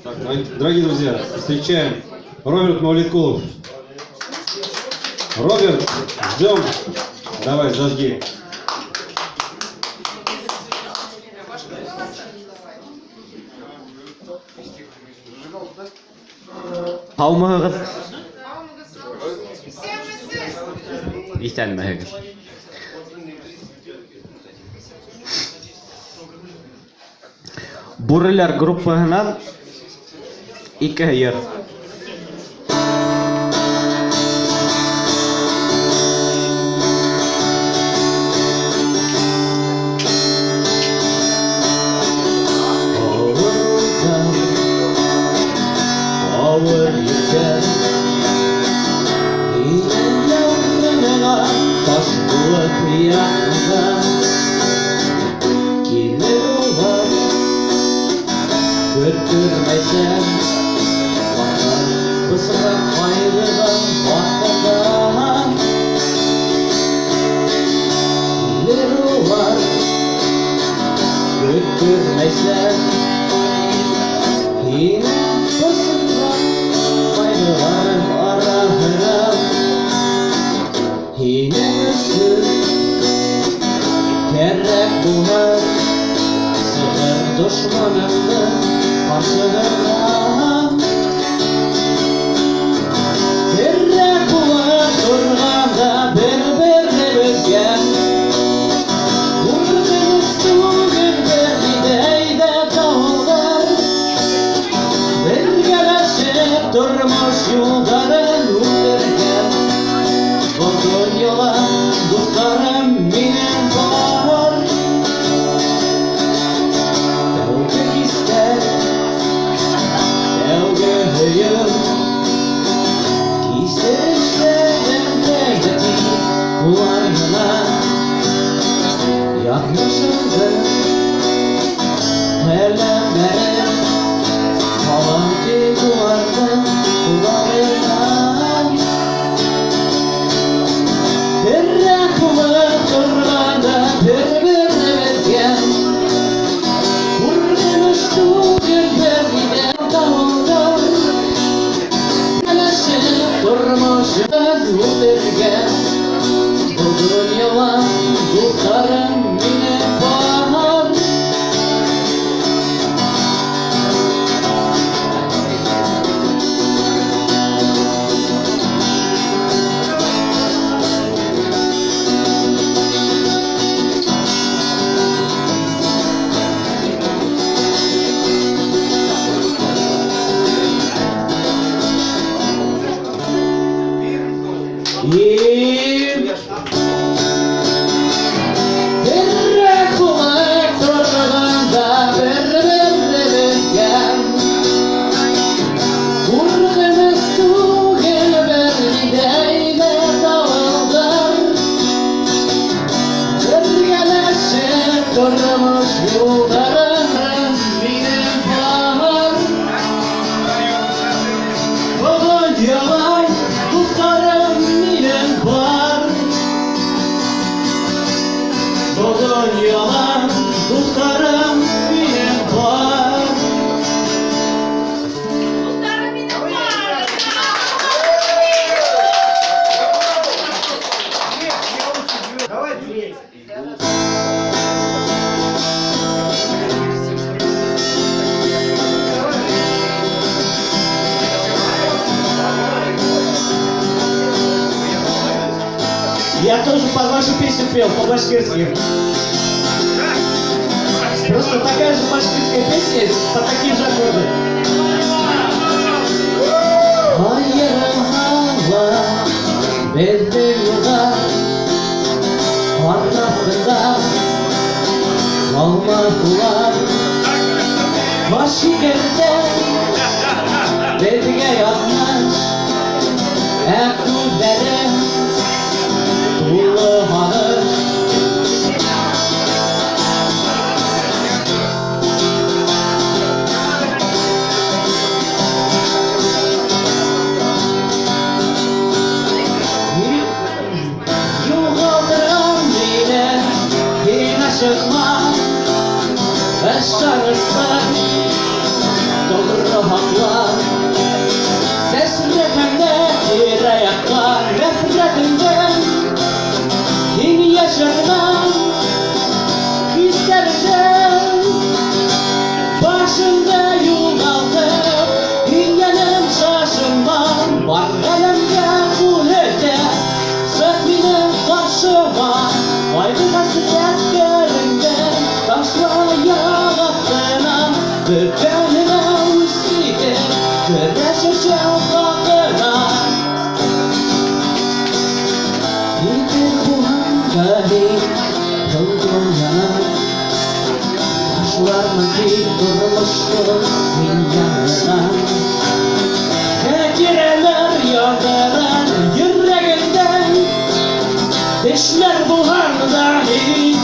Так, дорогие друзья, встречаем Роберт Мавлиткулов. Роберт, ждем. Давай, зажги. Haumağız. İstenmeyiniz. Burriler gruplarından iki hayır. Götürmesem bakar bısrak ayrılan vaktada ileri var. Götürmesem yine bısrak ayrılan arahıram yine üstü kerrek bunar sığır düşmanımdır karşılarına Terrek bular durğanda berberle özgen Vurdun üstüğün berlideyde dağlar Belgeleşip durmuş yolların uğurlarken Bugün yola dostlarım minin var Tevcik ister Yanlışımdı Ellemere Kalan ki duvarda kulağına Terrek bular durğanda birbirine vergen Vurdun üstüğün berliden dağıldan Geleşip durmuşuz uğurlarken Bugün yalan dostlarım yine bahar Terrek bular durğanda berberle vergen Vurdun üstüğün berlideyde dağıldan Belgeleşip durmuş yolların minin bahar Bugün yalan dostlarım minin var Bugün yalan dostlarım minin var Я тоже под вашу песню пел, по-башкирски. Просто такая же башкирская песня есть, под такие же аккорды. Hayırın hava, belli yolda, Arnavut'da, Almatılar, Başkent'te, Belge yanmış, Ekubede, Ulu Hanır, Yaşarırsan doldurmaklar Sesletemde yüreğe nefretinden Yeni yaşarman hislerden Başımda yuvaldım Dünyanın şaşırmam Var elimde bu hede Sökminin karşıma Ayrı hasret göründen Taşla yağlattığına Böbreğine uside Güreşeceğim hakkına Yeter bu hangali Kılgına Taşlar mı durmuştur Dünyadan Hedireler yağdıran yüreğinden Düşler bu hangali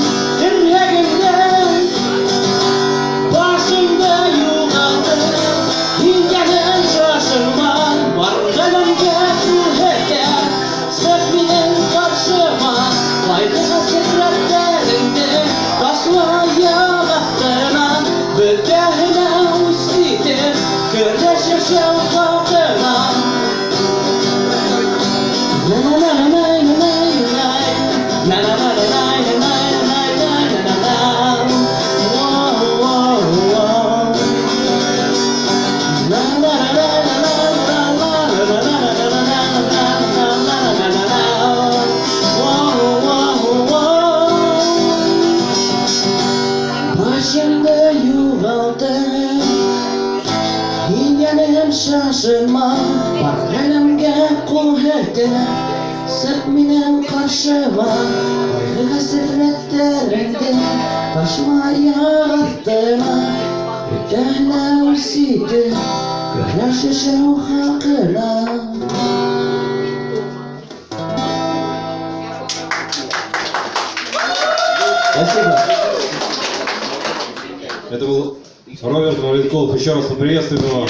yüreğinden Başımda yuvaldım Dünyanın şaşırmam Var kalemde bu heder Sökmeden karşıma Ayrı hasretlerinde Taşla yağlattığına Böbreğine uslidir Güreşeceğim hakkına Na na na na na na na Na na na na na na na na na na Wow wow wow Na na na na na na na na na na Wow wow wow Başımda yuvaldım Dünyanın şaşırma Var elimde kuvveti Sıkminen karşıma Ayrı hasretlerinde Taşma yarattığına Müdahale usiydi Güreşeceğim hakkına Спасибо. Это был Роберт Мавлитков. Еще раз поприветствуем его.